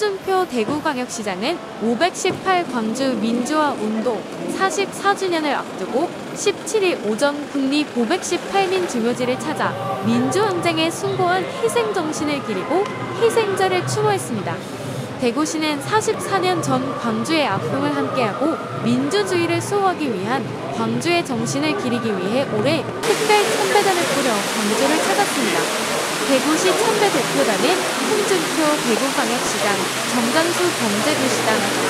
홍준표 대구광역시장은 518 광주 민주화 운동 44주년을 앞두고 17일 오전 국립 518민 주묘지를 찾아 민주항쟁에 숭고한 희생정신을 기리고 희생자를 추모했습니다. 대구시는 44년 전 광주의 아픔을 함께하고 민주주의를 수호하기 위한 광주의 정신을 기리기 위해 올해 특별 참배단을 꾸려 광주를 찾았습니다. 대구시 참배 대표단은 홍준표 대구광역시장, 정장수 경제부시장,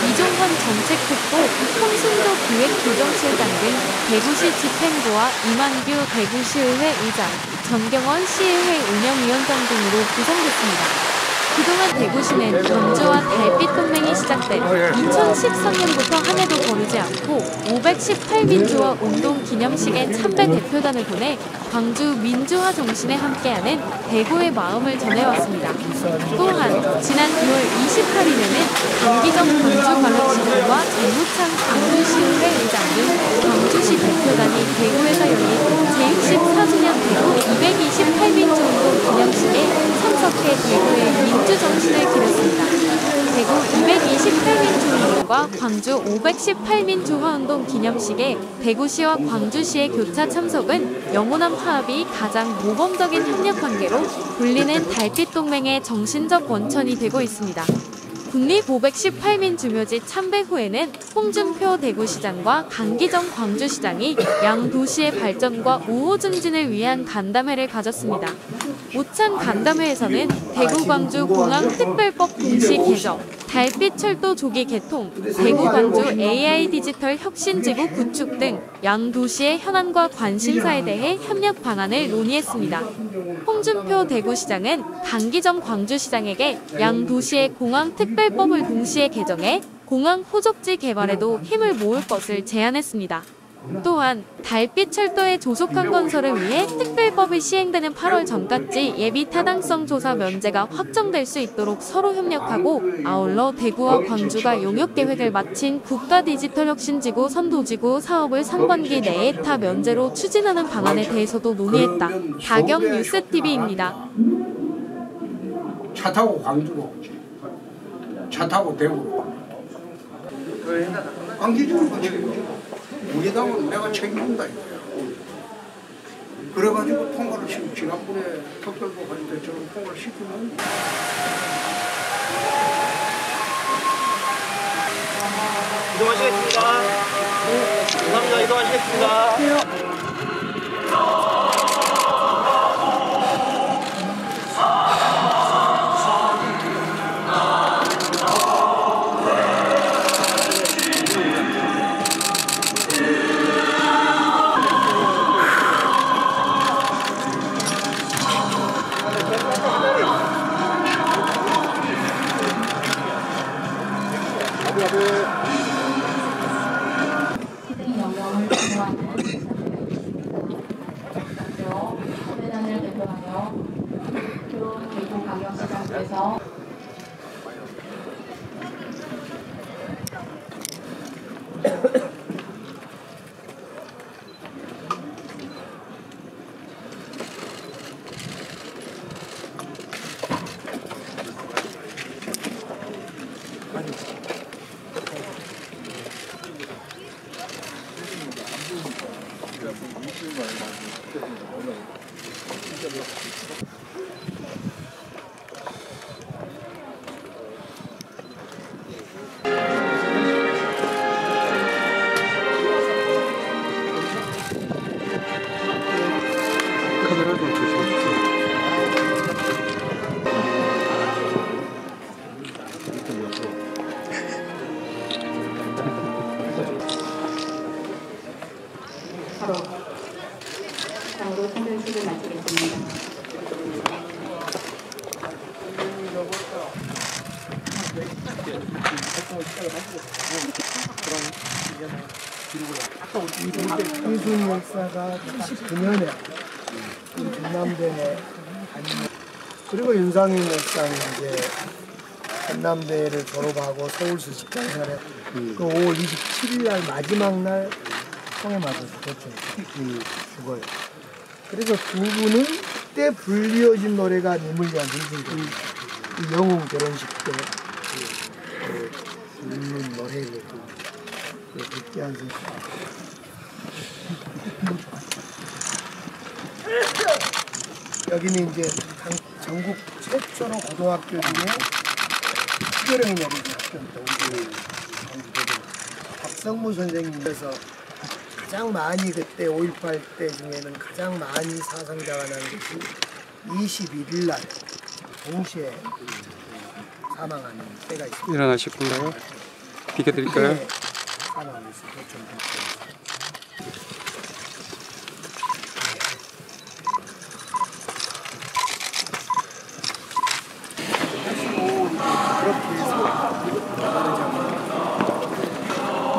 이종헌 정책특보, 홍순도 기획조정실장 등 대구시 집행부와 이만규 대구시의회 의장, 전경원 시의회 운영위원장 등으로 구성됐습니다. 그동안 대구시는 광주와 달빛 동맹이 시작된 2013년부터 한 해도 거르지 않고 518민주화 운동 기념식에 참배 대표단을 보내 광주 민주화 정신에 함께하는 대구의 마음을 전해왔습니다. 또한 지난 9월 28일에는 강기정 광주광역시장과 정무창 광주시의회 의장 등 광주시 대표단이 대구에서 열린 제64주년 대구 228민주 운동 기념식에 참석해 대구의 민주정신을 기렸습니다. 대구 228민주 운동과 광주 518민주화 운동 기념식에 대구시와 광주시의 교차 참석은 영원한 화합이 가장 모범적인 협력관계로 불리는 달빛 동맹의 정신적 원천이 되고 있습니다. 국립 518민 주묘지 참배 후에는 홍준표 대구시장과 강기정 광주시장이 양 도시의 발전과 우호 증진을 위한 간담회를 가졌습니다. 오찬 간담회에서는 대구-광주 공항특별법 공시 개정, 달빛철도 조기 개통, 대구-광주 AI 디지털 혁신지구 구축 등 양 도시의 현안과 관심사에 대해 협력 방안을 논의했습니다. 홍준표 대구시장은 강기정 광주시장에게 양 도시의 공항특별법을 동시에 개정해 공항 호적지 개발에도 힘을 모을 것을 제안했습니다. 또한 달빛철도의 조속한 건설을 위해 특별법이 시행되는 8월 전까지 예비 타당성 조사 면제가 확정될 수 있도록 서로 협력하고 아울러 대구와 광주가 용역계획을 마친 국가디지털혁신지구 선도지구 사업을 상반기 내에 타 면제로 추진하는 방안에 대해서도 논의했다. 다경 뉴스TV입니다. 차 타고 광주로, 차 타고 대구로. 광기정은 책임지고 우리 당은 내가 책임진다 이거야. 그래가지고 통과를 시키고 지난번에 특별법 할 때처럼 통과를 시키면 이동하시겠습니다. 감사합니다. 이동하시겠습니다. 시승 명령을 수행하는 참배단을 대표하여 대구광역시장께서 바로 장으로 참배식을 마치겠습니다. 이순 역사가 79년에 전남대 그리고 윤상현 역사는 이제 전남대를 졸업하고 서울시 직장생활에 그 5월 27일 날 마지막 날 총에 맞아서 죽어요. 그래서 두 분은 그때 불리어진 노래가 님을 위한 인생곡, 영웅 결혼식 때 붉은 머리를 느끼한 색깔. 여기는 이제 전국 최초로 고등학교 중에 특별형이 내리는 학교입니다. 우리 박성무 선생님께서 가장 많이 그때 5.18 때 중에는 가장 많이 사상자가 난 것이 21일 날 동시에 사망하는 때가 있습니다. 일어나실 건가요? 비켜드릴까요? 네, 사망했습니다. 그렇게 해서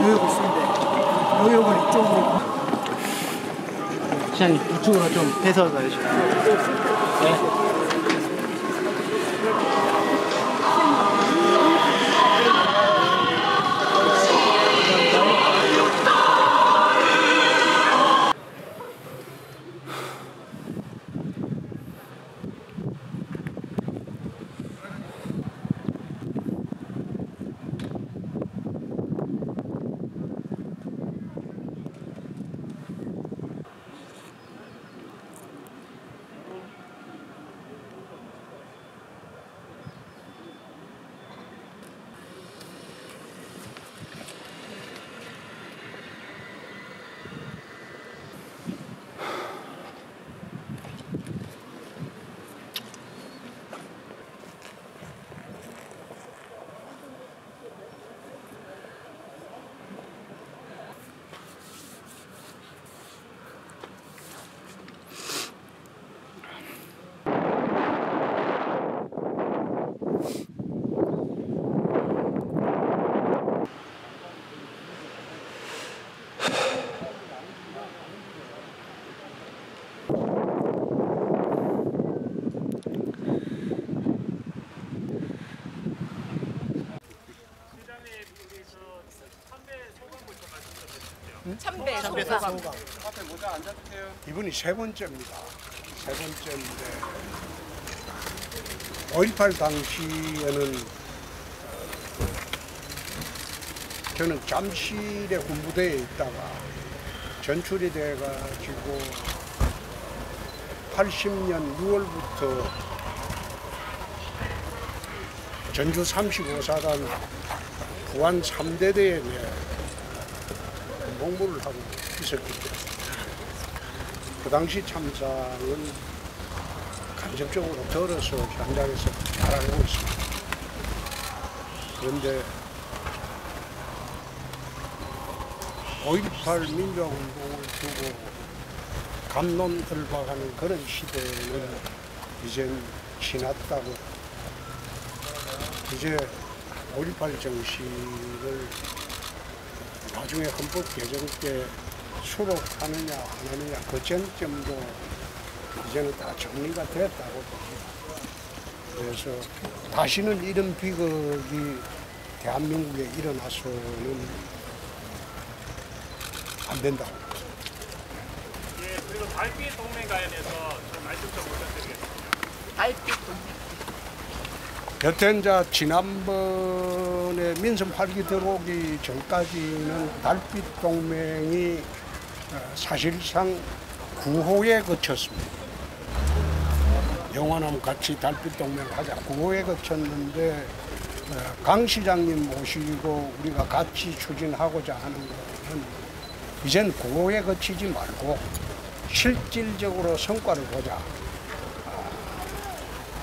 요역을 쓴대. 요역을 이쪽으로. 시장님 우측으로 좀 빼서 가주시죠. 네. 참배 소감. 이분이 세 번째입니다. 세 번째인데 5.18 당시에는 저는 잠실에 군부대에 있다가 전출이 돼가지고 80년 6월부터 전주 35사단 부안 3대대에 복무를 하고 있었기 때문에 그 당시 참상은 간접적으로 들어서 현장에서 잘 알고 있습니다. 그런데 5.18 민주화운동을 두고 갑론을박하는 그런 시대는 이젠 지났다고, 이제 5.18 정신을 나중에 헌법 개정 때 수록하느냐 안 하느냐 그 쟁점도 이제는 다 정리가 됐다고 봅니다. 그래서 다시는 이런 비극이 대한민국에 일어나서는 안 된다고. 예, 그리고 달빛 동맹 관련해서 좀 말씀 좀 부탁드리겠습니다. 달빛 동맹. 여튼 이제 지난번에 민선 8기 들어오기 전까지는 달빛 동맹이 사실상 9호에 거쳤습니다. 영원하면 같이 달빛 동맹을 하자 9호에 거쳤는데 강 시장님 모시고 우리가 같이 추진하고자 하는 것은 이젠 9호에 거치지 말고 실질적으로 성과를 보자.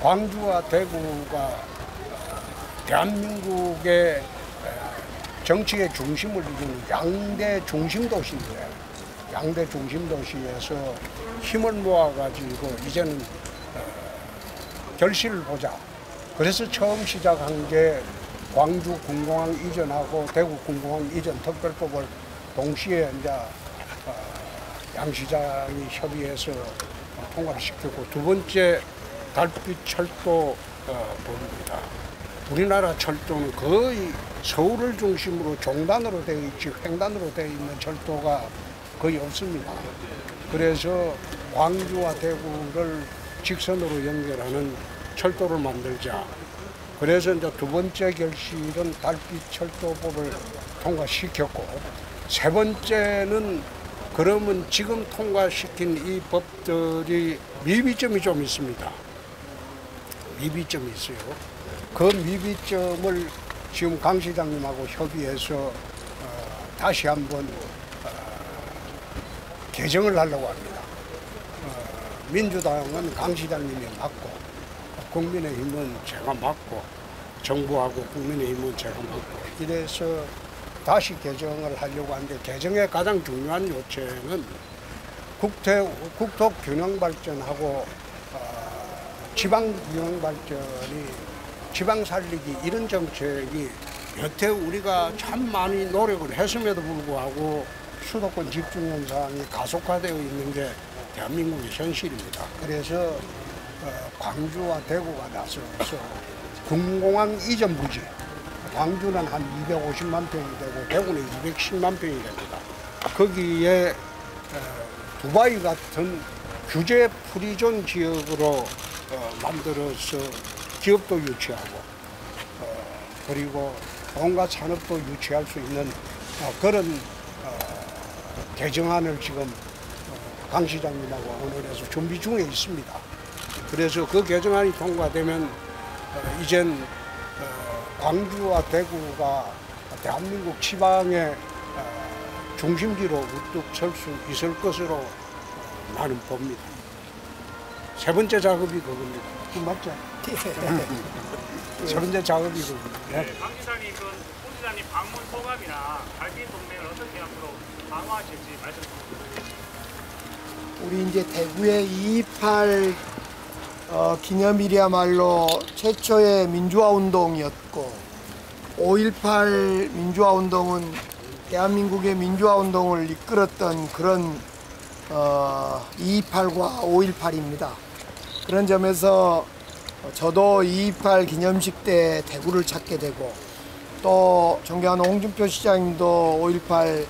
광주와 대구가 대한민국의 정치의 중심을 이루는 양대 중심 도시인데, 양대 중심 도시에서 힘을 모아가지고 이제는 결실을 보자. 그래서 처음 시작한 게 광주 군공항 이전하고 대구 군공항 이전 특별법을 동시에 이제 양 시장이 협의해서 통과를 시켰고, 두 번째 달빛 철도 법입니다. 우리나라 철도는 거의 서울을 중심으로 종단으로 되어 있지 횡단으로 되어 있는 철도가 거의 없습니다. 그래서 광주와 대구를 직선으로 연결하는 철도를 만들자. 그래서 이제 두 번째 결실은 달빛 철도법을 통과시켰고, 세 번째는 그러면 지금 통과시킨 이 법들이 미비점이 좀 있습니다. 미비점이 있어요. 그 미비점을 지금 강 시장님하고 협의해서 다시 한번 개정을 하려고 합니다. 민주당은 강 시장님이 맡고, 국민의힘은 제가 맡고, 정부하고 국민의힘은 제가 맡고, 이래서 다시 개정을 하려고 하는데, 개정의 가장 중요한 요체는 국토 균형 발전하고 지방 균형 발전이, 지방 살리기, 이런 정책이 여태 우리가 참 많이 노력을 했음에도 불구하고 수도권 집중 현상이 가속화되어 있는 게 대한민국의 현실입니다. 그래서 광주와 대구가 나서서 군공항 이전 부지, 광주는 한 250만 평이 되고 대구는 210만 평이 됩니다. 거기에 두바이 같은 규제 프리존 지역으로 만들어서 기업도 유치하고 그리고 온갖 산업도 유치할 수 있는 그런 개정안을 지금 강 시장님하고 언론에서 준비 중에 있습니다. 그래서 그 개정안이 통과되면 이젠 광주와 대구가 대한민국 지방의 중심지로 우뚝 설 수 있을 것으로 나는 봅니다. 세 번째 작업이 그겁니다. 맞죠? 세 번째 작업이 그겁니다. 네, 강 지사님, 홍 지사님 방문 소감이나 달빛 동맹을 어떻게 앞으로 강화하실지 말씀 부탁드립니다. 우리 이제 대구의 2.28 기념일이야말로 최초의 민주화 운동이었고, 5.18 민주화 운동은 대한민국의 민주화 운동을 이끌었던 그런 2.28과 5.18입니다. 그런 점에서 저도 2.28 기념식 때 대구를 찾게 되고, 또 존경하는 홍준표 시장님도 5.18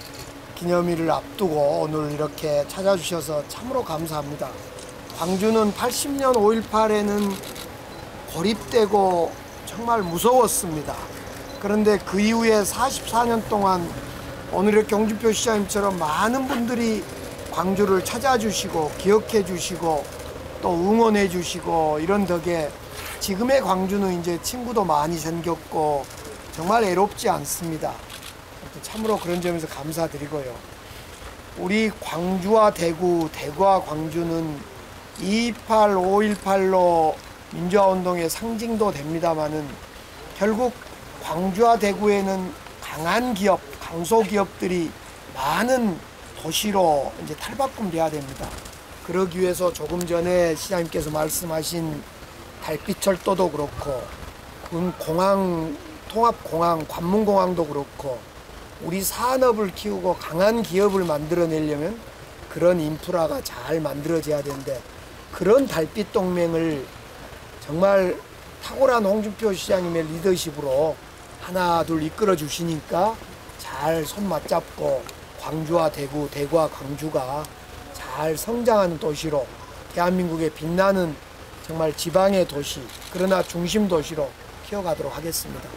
기념일을 앞두고 오늘 이렇게 찾아주셔서 참으로 감사합니다. 광주는 80년 5.18에는 고립되고 정말 무서웠습니다. 그런데 그 이후에 44년 동안 오늘 이렇게 홍준표 시장님처럼 많은 분들이 광주를 찾아주시고 기억해 주시고 또 응원해 주시고 이런 덕에 지금의 광주는 이제 친구도 많이 생겼고 정말 애롭지 않습니다. 참으로 그런 점에서 감사드리고요. 우리 광주와 대구, 대구와 광주는 2.28, 5.18로 민주화운동의 상징도 됩니다마는 결국 광주와 대구에는 강한 기업, 강소기업들이 많은 도시로 이제 탈바꿈돼야 됩니다. 그러기 위해서 조금 전에 시장님께서 말씀하신 달빛철도도 그렇고 공항, 통합공항, 관문공항도 그렇고 우리 산업을 키우고 강한 기업을 만들어내려면 그런 인프라가 잘 만들어져야 되는데 그런 달빛 동맹을 정말 탁월한 홍준표 시장님의 리더십으로 하나 둘 이끌어 주시니까 잘 손 맞잡고 광주와 대구, 대구와 광주가 잘 성장하는 도시로 대한민국의 빛나는 정말 지방의 도시, 그러나 중심 도시로 키워가도록 하겠습니다.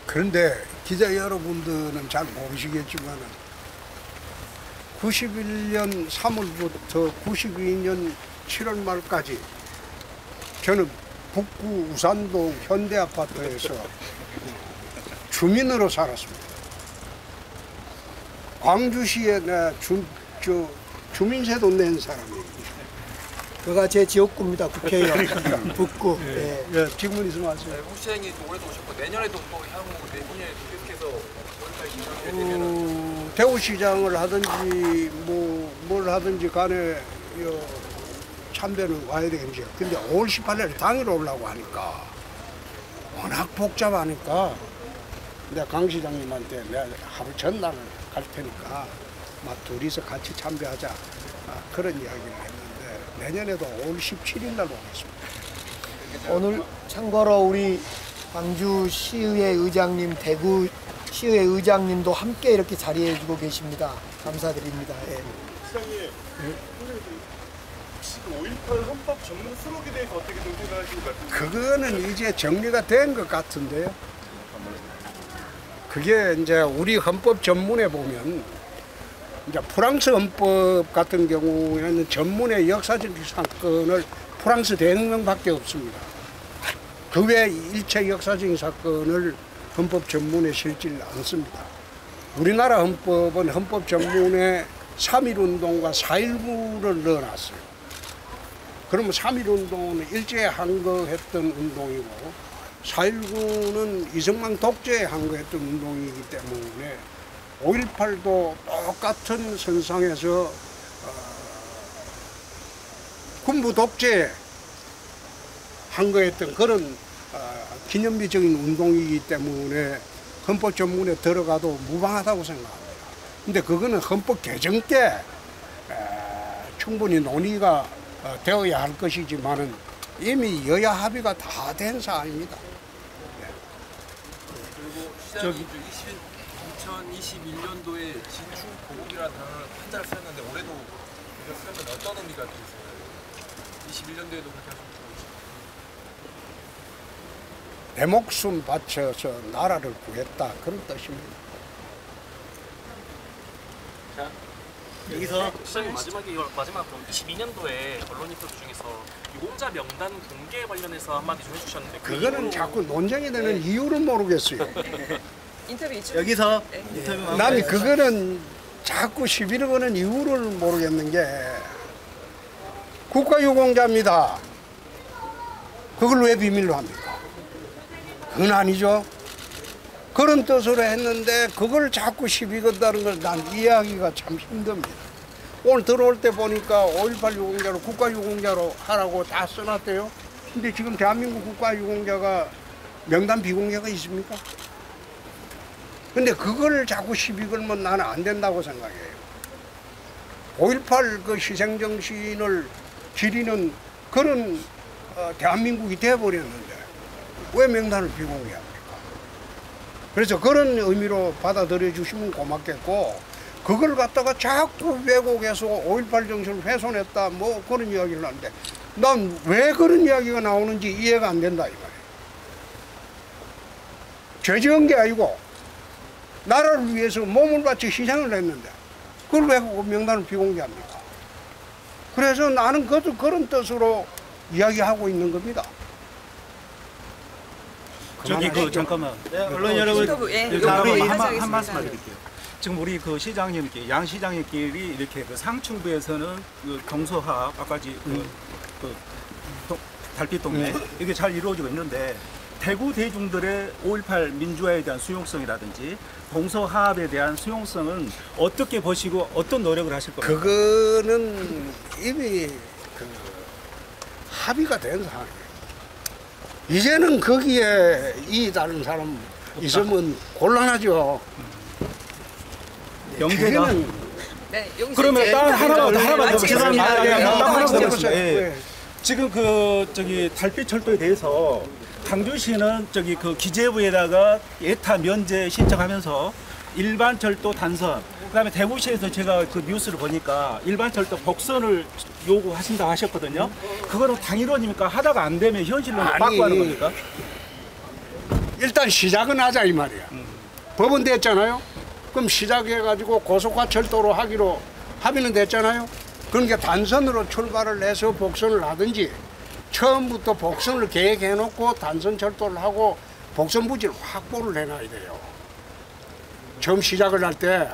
그런데 기자 여러분들은 잘 모르시겠지만 91년 3월부터 92년 7월 말까지 저는 북구 우산동 현대아파트에서 주민으로 살았습니다. 광주시에 주민세도 낸 사람이에요. 그가 제 지역구입니다. 국회의원 북구. 예. 예, 질문 있으면 하세요. 홍 시장이 올해도 오셨고 내년에도 또 향후 내년에 계속해서 원활 진행되면 대구시장을 하든지 뭘 하든지 간에 참배는 와야 되겠죠. 근데 5월 18일 당일 오려고 하니까 워낙 복잡하니까 내가 강 시장님한테 내가 하루 전날 갈 테니까 막 둘이서 같이 참배하자 그런 이야기를 했는데 내년에도 5월 17일 날 오겠습니다. 오늘 참고로 우리 광주시의회 의장님, 대구시의회 의장님도 함께 이렇게 자리해 주고 계십니다. 감사드립니다. 예. 시장님, 5.18 헌법 전문 수록에 대해서 어떻게 좀 생각하십니까? 그거는 이제 정리가 된 것 같은데요. 그게 이제 우리 헌법 전문에 보면 이제 프랑스 헌법 같은 경우에는 전문의 역사적 사건을 프랑스 대혁명밖에 없습니다. 그 외 일체 역사적인 사건을 헌법 전문에 실질 않습니다. 우리나라 헌법은 헌법 전문에 3.1운동과 4.19를 넣어놨어요. 그러면 3.1운동은 일제에 항거했던 운동이고 4.19는 이승만 독재에 항거했던 운동이기 때문에 5.18도 똑같은 선상에서 군부 독재에 항거했던 그런 기념비적인 운동이기 때문에 헌법 전문에 들어가도 무방하다고 생각합니다. 근데 그거는 헌법 개정 때 충분히 논의가 되어야 할 것이지만은 이미 여야 합의가 다 된 사안입니다. 그리고 시장이 2021년도에 진출 보복이라는 단어를 한자를 쓰였는데 올해도 이걸 쓰면 어떤 의미가 있어요? 21년도에도 그렇게 하셨고 내 목숨 바쳐서 나라를 구했다 그런 뜻입니다. 자, 여기서 시장님 마지막으로 22년도에 언론 인터뷰 중에서 유공자 명단 공개 관련해서 한마디 좀 해주셨는데 그거는 자꾸 논쟁이 되는 이유를 모르겠어요. 여기서 인터뷰 난 그거는 자꾸 시비를 거는 이유를 모르겠는 게 국가유공자입니다. 그걸 왜 비밀로 합니까? 그건 아니죠. 그런 뜻으로 했는데 그걸 자꾸 시비 건다는 걸 난 이해하기가 참 힘듭니다. 오늘 들어올 때 보니까 5.18 유공자로 국가유공자로 하라고 다 써놨대요. 근데 지금 대한민국 국가유공자가 명단 비공개가 있습니까? 근데 그걸 자꾸 시비 걸면 나는 안 된다고 생각해요. 5.18 그 희생정신을 기리는 그런 대한민국이 돼버렸는데 왜 명단을 비공개합니까? 그래서 그런 의미로 받아들여 주시면 고맙겠고 그걸 갖다가 자꾸 왜곡해서 5.18 정신을 훼손했다 뭐 그런 이야기를 하는데 난 왜 그런 이야기가 나오는지 이해가 안 된다 이 말이에요. 죄 지은 게 아니고 나라를 위해서 몸을 바쳐 희생을 했는데 그걸 왜 명단을 비공개합니까? 그래서 나는 그런 뜻으로 이야기하고 있는 겁니다. 저기 잠깐만. 네, 언론 여러분 한 말씀만 드릴게요. 지금 우리 그 시장님께 양 시장님끼리 이렇게 그 상층부에서는 그 동서화합 아까지 달빛동네 이게 잘 이루어지고 있는데 대구 대중들의 5.18 민주화에 대한 수용성이라든지 동서화합에 대한 수용성은 어떻게 보시고 어떤 노력을 하실 겁니까? 그거는 이미 합의가 된 사항이에요. 이제는 거기에 이 다른 사람 있으면 곤란하죠. 영재가 네, 그러면 딱 하나만 더 죄송합니다. 지금 그 저기 달빛 철도에 대해서 광주시는 저기 그 기재부에다가 예타 면제 신청하면서 일반 철도 단선, 그다음에 대구시에서 제가 그 뉴스를 보니까 일반 철도 복선을 요구하신다 하셨거든요. 그거는 당일원입니까? 하다가 안 되면 현실로 바꿔 하는 겁니까? 일단 시작은 하자 이 말이야. 법은 됐잖아요. 그럼 시작해가지고 고속화 철도로 하기로 합의는 됐잖아요. 그러니까 단선으로 출발을 해서 복선을 하든지 처음부터 복선을 계획해놓고 단선 철도를 하고 복선 부지를 확보를 해놔야 돼요. 처음 시작을 할 때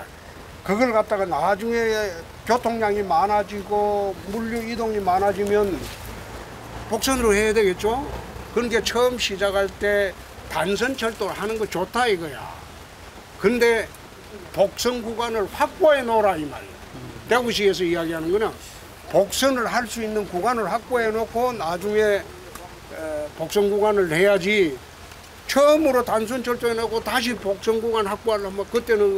그걸 갖다가 나중에 교통량이 많아지고 물류 이동이 많아지면 복선으로 해야 되겠죠. 그러니까 처음 시작할 때 단선 철도를 하는 거 좋다 이거야. 근데 복선 구간을 확보해 놓으라 이 말이야. 대구시에서 이야기하는 거는 복선을 할 수 있는 구간을 확보해 놓고 나중에 복선 구간을 해야지 처음으로 단선 철도해 놓고 다시 복선 구간 확보하려면 그때는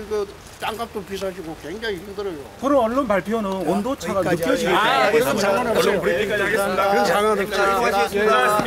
그 땅값도 비싸지고 굉장히 힘들어요. 그런 언론 발표는 온도차가 느껴지겠죠. 그런 상관없어요. 언론 브리핑까지 하겠습니다. 그런 상관없어요. 수고하셨습니다.